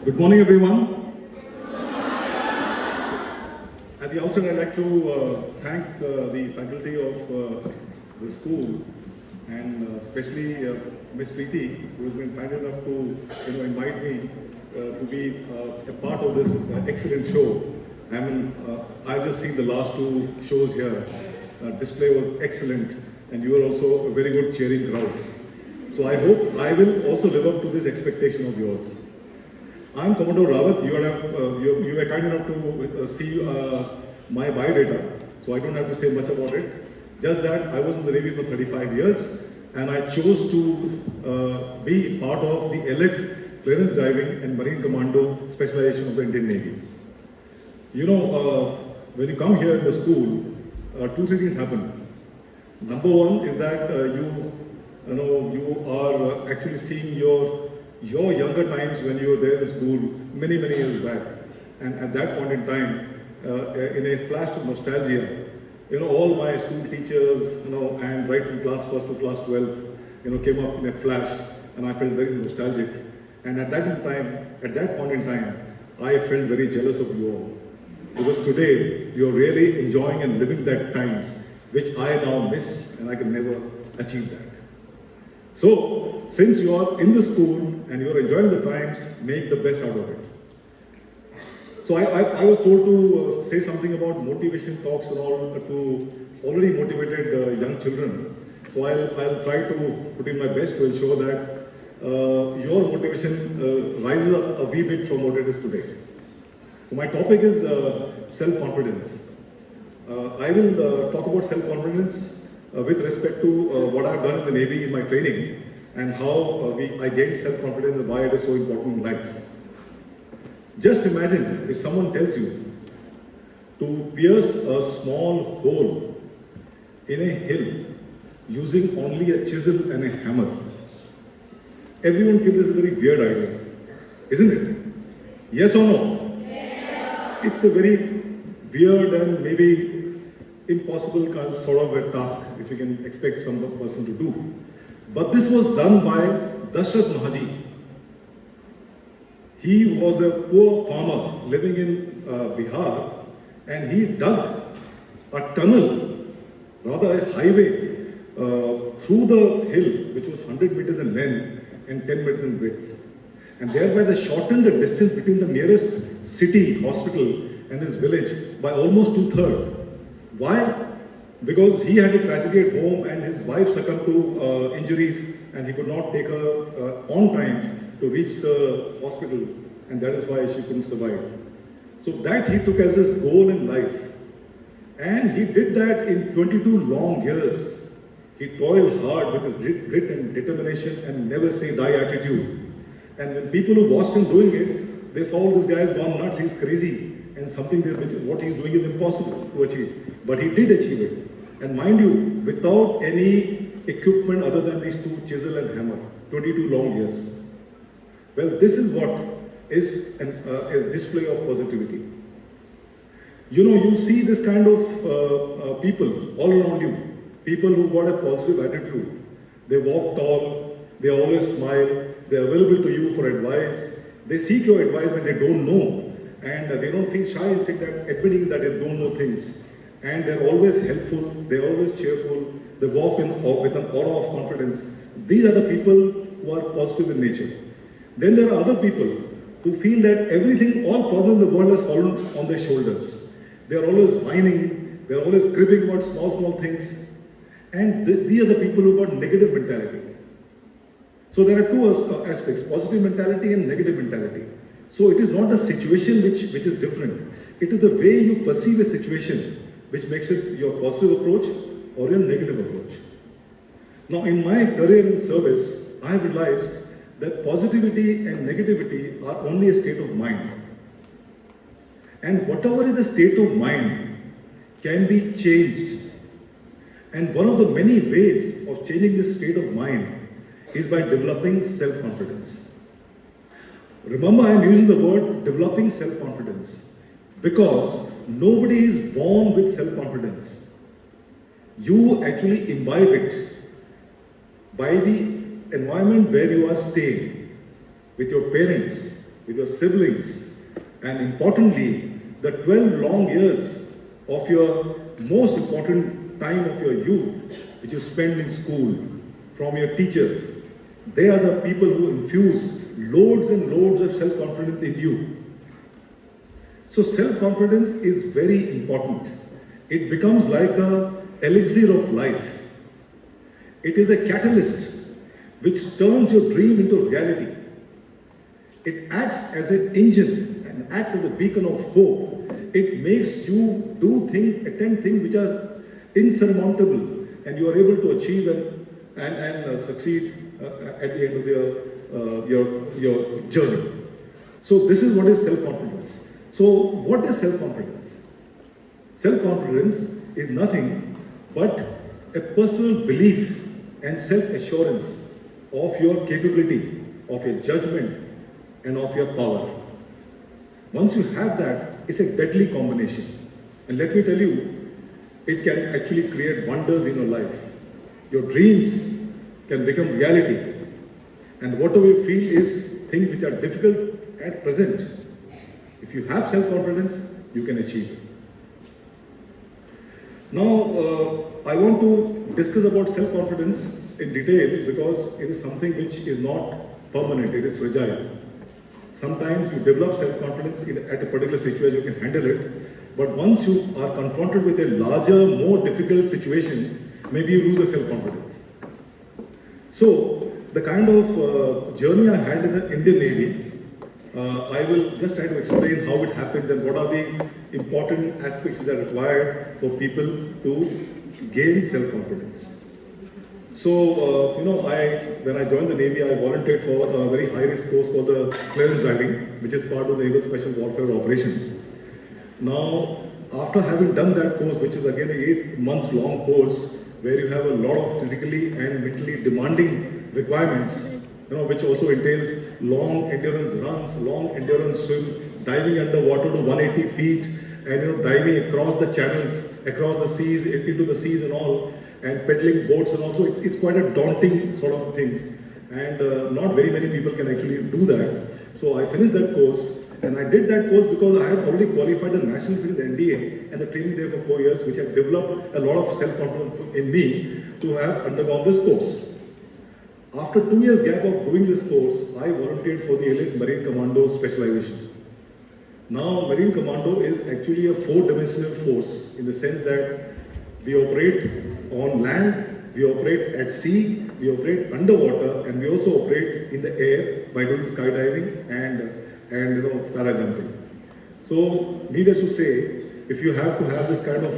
Good morning, everyone. At the outset, I'd like to thank the faculty of the school and especially Miss Preeti, who has been kind enough to invite me to be a part of this excellent show. I mean, I've just seen the last two shows here. Display was excellent, and you were also a very good cheering crowd. So I hope I will also live up to this expectation of yours. I'm Commodore Rawat. You were kind enough to see my biodata, so I don't have to say much about it. Just that I was in the Navy for 35 years, and I chose to be part of the elite clearance diving and marine commando specialization of the Indian Navy. You know, when you come here in the school, 2-3 things happen. Number one is that you are actually seeing your younger times when you were there in the school many years back, and at that point in time, in a flash of nostalgia, all my school teachers, and right from class 1st to class 12th, came up in a flash, and I felt very nostalgic. And at that point in time, I felt very jealous of you all, because today you're really enjoying and living that times which I now miss, and I can never achieve that. So, since you are in the school and you are enjoying the times, make the best out of it. So I was told to say something about motivation talks and all to already motivated young children. So I'll try to put in my best to ensure that your motivation rises up a wee bit from what it is today. So my topic is self-confidence. I will talk about self-confidence with respect to what I've done in the Navy in my training and how I gained self-confidence and why it is so important in life. Just imagine if someone tells you to pierce a small hole in a hill using only a chisel and a hammer. Everyone feels this is a very weird idea, isn't it? Yes or no? Yes. It's a very weird and maybe impossible kind of sort of a task if you can expect some person to do. But this was done by Dashrath Mahaji. He was a poor farmer living in Bihar, and he dug a tunnel, rather a highway, through the hill, which was 100 meters in length and 10 meters in width. And thereby they shortened the distance between the nearest city, hospital, and his village by almost 2/3. Why? Because he had a tragedy at home and his wife succumbed to injuries and he could not take her on time to reach the hospital, and that is why she couldn't survive. So that he took as his goal in life. And he did that in 22 long years. He toiled hard with his grit and determination and never say die attitude. And when people who watched him doing it, they found this guy's gone nuts, he's crazy. And something which what he's doing is impossible to achieve. But he did achieve it. And mind you, without any equipment other than these two, chisel and hammer, 22 long years. Well, this is what is a display of positivity. You see this kind of people all around you. People who got a positive attitude. They walk tall, they always smile, they're available to you for advice. They seek your advice when they don't know. And they don't feel shy in saying that, admitting that they don't know things. And they're always helpful, they're always cheerful, they walk with an aura of confidence. These are the people who are positive in nature. Then there are other people who feel that everything, all problems in the world has fallen on their shoulders. They're always whining, they're always cribbing about small things. And these are the people who got negative mentality. So there are two aspects, positive mentality and negative mentality. So it is not the situation which is different. It is the way you perceive a situation which makes it your positive approach or your negative approach. Now in my career in service, I have realized that positivity and negativity are only a state of mind. And whatever is the state of mind can be changed. And one of the many ways of changing this state of mind is by developing self-confidence. Remember, I am using the word developing self-confidence because nobody is born with self-confidence. You actually imbibe it by the environment where you are staying, with your parents, with your siblings, and importantly, the 12 long years of your most important time of your youth, which you spend in school, from your teachers. They are the people who infuse loads and loads of self-confidence in you. So self-confidence is very important. It becomes like an elixir of life. It is a catalyst which turns your dream into reality. It acts as an engine and acts as a beacon of hope. It makes you do things, attempt things which are insurmountable, and you are able to achieve and succeed at the end of your journey. So this is what is self-confidence. So what is self-confidence? Self-confidence is nothing but a personal belief and self-assurance of your capability, of your judgment, and of your power. Once you have that, it's a deadly combination. And let me tell you, it can actually create wonders in your life. Your dreams can become reality. And whatever you feel is things which are difficult at present, if you have self-confidence, you can achieve. Now, I want to discuss about self-confidence in detail because it is something which is not permanent, it is fragile. Sometimes you develop self-confidence at a particular situation, you can handle it. But once you are confronted with a larger, more difficult situation, maybe you lose the self-confidence. So, the kind of journey I had in the Indian Navy, I will just try to explain how it happens and what are the important aspects which are required for people to gain self-confidence. So, when I joined the Navy, I volunteered for a very high-risk course called the clearance driving, which is part of the Naval Special Warfare Operations. Now, after having done that course, which is again an 8 months long course, where you have a lot of physically and mentally demanding requirements, which also entails long endurance runs, long endurance swims, diving underwater to 180 feet, and diving across the channels, across the seas, into the seas and all, and pedaling boats, and also it's quite a daunting sort of things. And not very many people can actually do that. So I finished that course, and I did that course because I had already qualified the national field NDA and the training there for 4 years, which had developed a lot of self-confidence in me to have undergone this course. After 2 years gap of doing this course, I volunteered for the elite Marine Commando specialization. Now, Marine Commando is actually a 4-dimensional force in the sense that we operate on land, we operate at sea, we operate underwater, and we also operate in the air by doing skydiving and parajumping. So, needless to say, if you have to have this kind of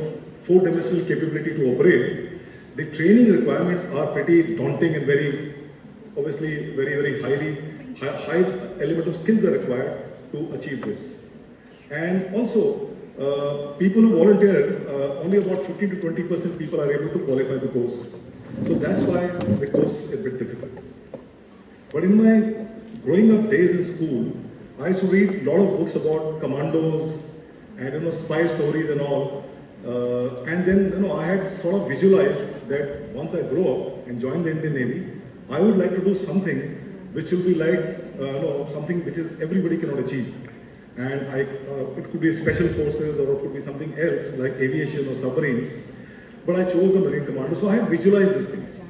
4-dimensional capability to operate, the training requirements are pretty daunting and obviously very high element of skills are required to achieve this. And also, people who volunteer, only about 15 to 20% people are able to qualify the course. So that's why the course is a bit difficult. But in my growing up days in school, I used to read a lot of books about commandos and spy stories and all. And then I had sort of visualized that once I grow up and join the Indian Navy, I would like to do something which will be like something which is everybody cannot achieve. And it could be special forces or it could be something else like aviation or submarines. But I chose the Marine Commando, so I had visualized these things.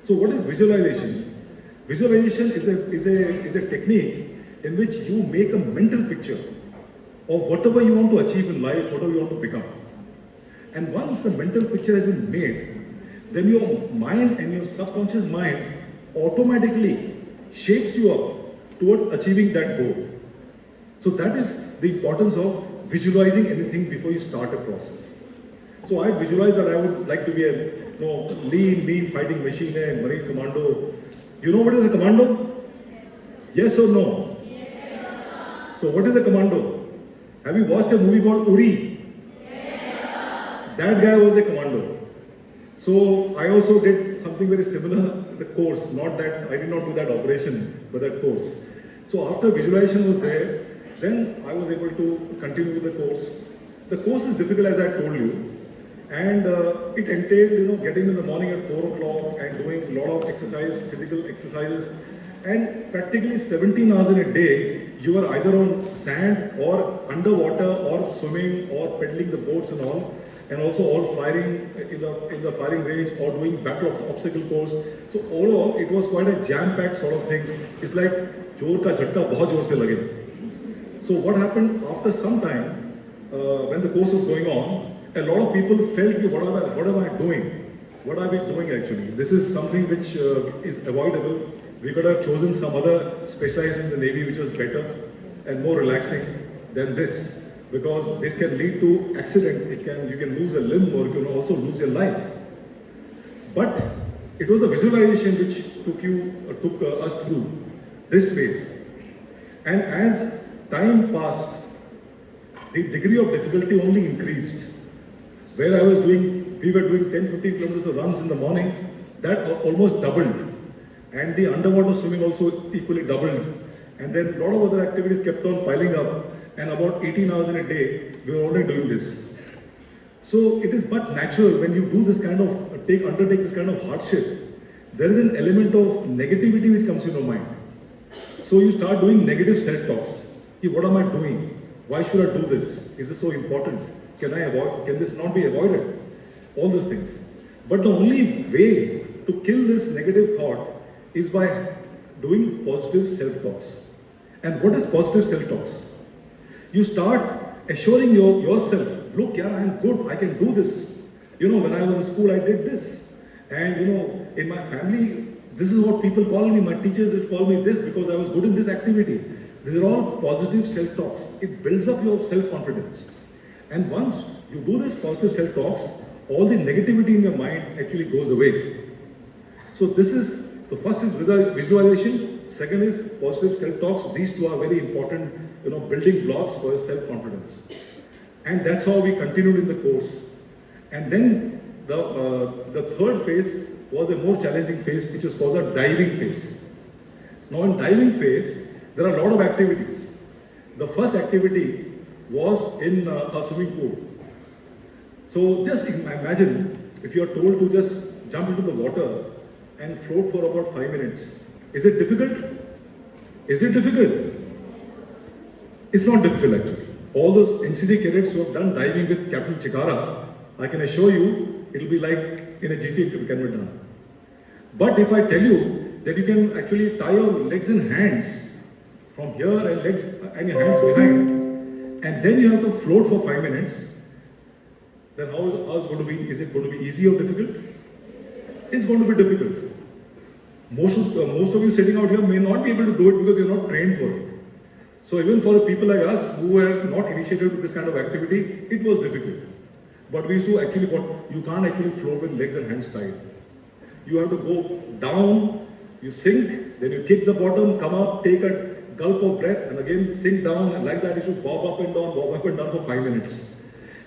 So what is visualization? Visualization is a technique in which you make a mental picture of whatever you want to achieve in life, whatever you want to become. And once the mental picture has been made, then your mind and your subconscious mind automatically shapes you up towards achieving that goal. So that is the importance of visualizing anything before you start a process. So I visualized that I would like to be a lean, mean fighting machine, a Marine Commando. You know what is a commando? Yes or no? Yes. So what is a commando? Have you watched a movie called Uri? Yes. That guy was a commando. So I also did something very similar, the course, not that, I did not do that operation, but that course. So after visualization was there, then I was able to continue with the course. The course is difficult as I told you, and it entailed, getting in the morning at 4 o'clock and doing a lot of exercise, physical exercises, and practically 17 hours in a day, you are either on sand or underwater or swimming or pedaling the boats and also all firing in the firing range or doing battle obstacle course. So overall, it was quite a jam-packed sort of things. It's like जोर का झटका बहुत जोर से लगे. So what happened after some time, when the course was going on, a lot of people felt, what am I doing? What are we doing actually? This is something which is avoidable. We could have chosen some other specialization in the Navy which was better and more relaxing than this, because this can lead to accidents. You can lose a limb or you can also lose your life. But it was the visualization which took us through this phase. And as time passed, the degree of difficulty only increased. Where we were doing 10-15 kilometers of runs in the morning, that almost doubled. And the underwater swimming also equally doubled. And then a lot of other activities kept on piling up. And about 18 hours in a day, we were only doing this. So it is but natural when you do this kind of, undertake this kind of hardship, there is an element of negativity which comes in your mind. So you start doing negative self-talks. What am I doing? Why should I do this? Is this so important? Can this not be avoided? All those things. But the only way to kill this negative thought is by doing positive self-talks. And what is positive self-talks? You start assuring yourself, look, yeah, I'm good, I can do this. When I was in school, I did this. And in my family, this is what people call me. My teachers would call me this because I was good in this activity. These are all positive self-talks. It builds up your self-confidence. And once you do this positive self-talks, all the negativity in your mind actually goes away. So the first is visualization, second is positive self-talks. These two are very important, building blocks for self-confidence. And that's how we continued in the course. And then the third phase was a more challenging phase, which is called the diving phase. Now in diving phase, there are a lot of activities. The first activity was in a swimming pool. So just imagine if you are told to just jump into the water and float for about 5 minutes. Is it difficult? Is it difficult? It's not difficult actually. All those NCC cadets who have done diving with Captain Chikara, I can assure you, it will be like in a jiffy it can be done. But if I tell you that you can actually tie your legs and hands from here and legs and your hands behind, and then you have to float for 5 minutes, then how is it going to be? Is it going to be easy or difficult? It's going to be difficult. Most of you sitting out here may not be able to do it because you're not trained for it. So even for the people like us who were not initiated with this kind of activity, it was difficult. But we used to actually, you can't actually float with legs and hands tied. You have to go down, you sink, then you kick the bottom, come up, take a gulp of breath, and again sink down, and like that you should bob up and down for 5 minutes.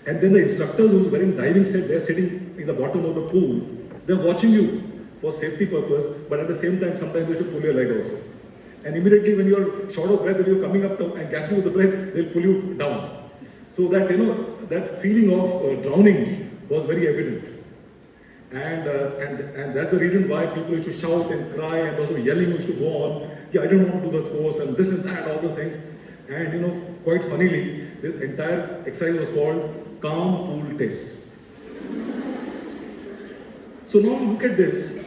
And then the instructors who's wearing diving set, they're sitting in the bottom of the pool, they're watching you for safety purpose, but at the same time, sometimes they should pull your leg also. And immediately when you're short of breath and you're coming up and gasping with the breath, they'll pull you down. So that, that feeling of drowning was very evident. And that's the reason why people used to shout and cry and also yelling used to go on. Yeah, I don't want to do the course and this and that, all those things. And quite funnily, this entire exercise was called Calm Pool Test. So now look at this.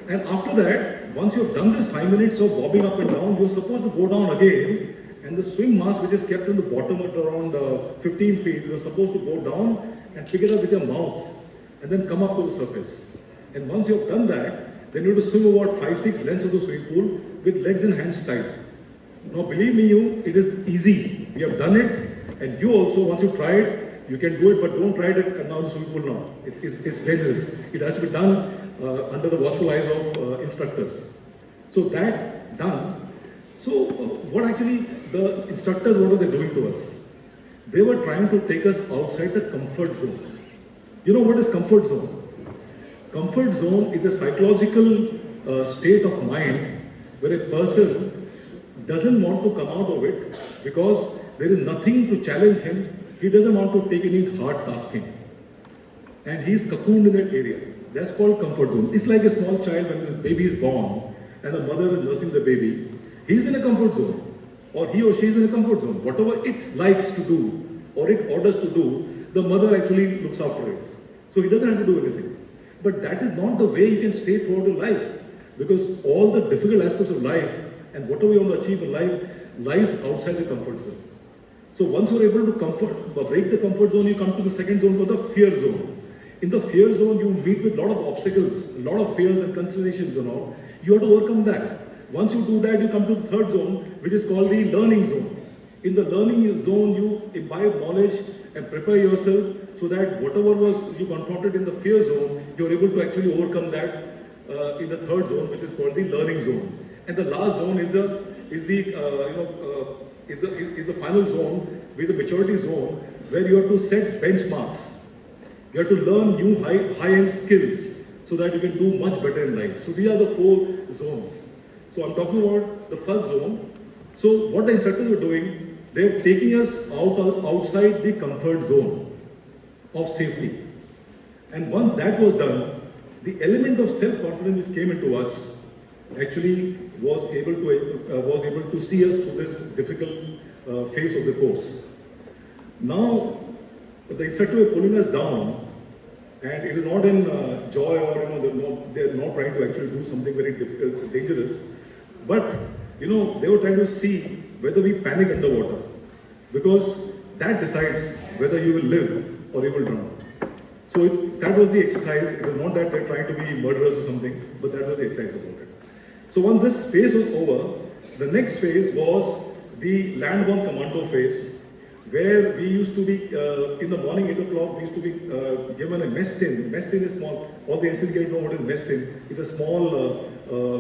And after that, once you have done this 5 minutes of bobbing up and down, you're supposed to go down again. And the swim mask, which is kept in the bottom at around 15 feet, you're supposed to go down and pick it up with your mouth and then come up to the surface. And once you have done that, then you have to swim about 5-6 lengths of the swimming pool with legs and hands tied. Now believe me, it is easy. We have done it, and you also, once you try it, you can do it, but don't try it now in the swimming pool now. It's dangerous. It has to be done under the watchful eyes of instructors. So that done. So what actually the instructors, what were they doing to us? They were trying to take us outside the comfort zone. You know what is comfort zone? Comfort zone is a psychological state of mind where a person doesn't want to come out of it because there is nothing to challenge him. He doesn't want to take any hard tasking. And he's cocooned in that area. That's called comfort zone. It's like a small child when the baby is born and the mother is nursing the baby. He's in a comfort zone. or he or she is in a comfort zone. Whatever it likes to do or it orders to do, the mother actually looks after it. So he doesn't have to do anything. But that is not the way you can stay throughout your life, because all the difficult aspects of life and whatever you want to achieve in life lies outside the comfort zone. So once you're able to break the comfort zone, you come to the second zone called the fear zone. In the fear zone, you meet with a lot of obstacles, a lot of fears and considerations and all. You have to overcome that. Once you do that, you come to the third zone, which is called the learning zone. In the learning zone, you imbibe knowledge and prepare yourself so that whatever was you confronted in the fear zone, you are able to actually overcome that in the third zone, which is called the learning zone. And the last zone is the final zone, which is the maturity zone, where you have to set benchmarks. You have to learn new high-end skills so that you can do much better in life. So these are the 4 zones. So I'm talking about the first zone. So what the instructors were doing, they're taking us outside the comfort zone of safety. And once that was done, the element of self-confidence which came into us actually was able to see us through this difficult phase of the course. Now, the instructor were pulling us down, and it is not in joy or they're not trying to actually do something very difficult, dangerous, but they were trying to see whether we panic underwater, because that decides whether you will live or you will drown. So that was the exercise. It was not that they're trying to be murderers or something, but that was the exercise about it. So once this phase was over, the next phase was the land-borne commando phase, where we used to be, in the morning 8 o'clock, we used to be given a mess tin. Mess tin is small. All the NCC guys know what is mess tin. It's a small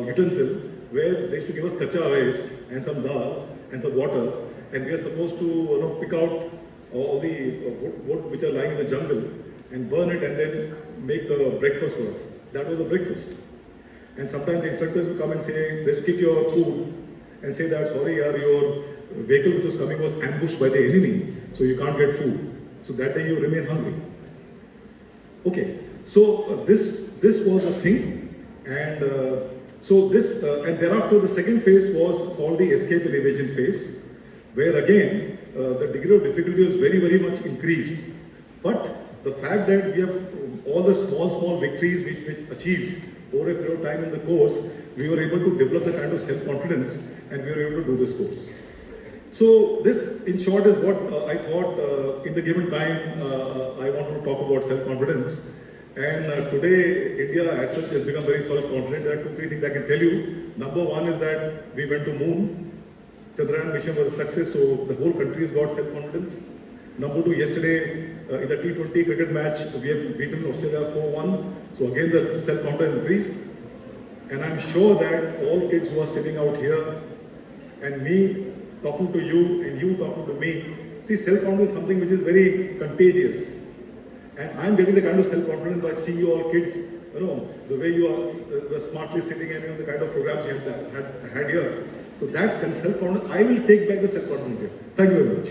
utensil where they used to give us kacha rice and some dal and some water, and we are supposed to pick out all the wood which are lying in the jungle and burn it and then make the breakfast for us. That was the breakfast. And sometimes the instructors would come and say, let's kick your food and say that, sorry, your vehicle which was coming was ambushed by the enemy, so you can't get food. So that day you remain hungry. Okay, so this was the thing, and and thereafter the second phase was called the escape and evasion phase, where again the degree of difficulty was very, very much increased. But the fact that we have all the small victories which achieved over a period of time in the course, we were able to develop the kind of self-confidence, and we were able to do this course. So this, in short, is what I thought in the given time I wanted to talk about self-confidence. And today, India as such has become very self-confident. There are 2-3 things I can tell you. Number one is that we went to moon. Chandrayaan mission was a success, so the whole country has got self-confidence. Number 2, yesterday in the T20 cricket match, we have beaten Australia 4-1. So again, the self-confidence increased. And I'm sure that all kids who are sitting out here and me talking to you and you talking to me, see, self-confidence is something which is very contagious. And I'm getting the kind of self-confidence by seeing you all kids, the way you are smartly sitting and the kind of programs you have had here. So that self-confidence, I will take back the self-confidence here. Thank you very much.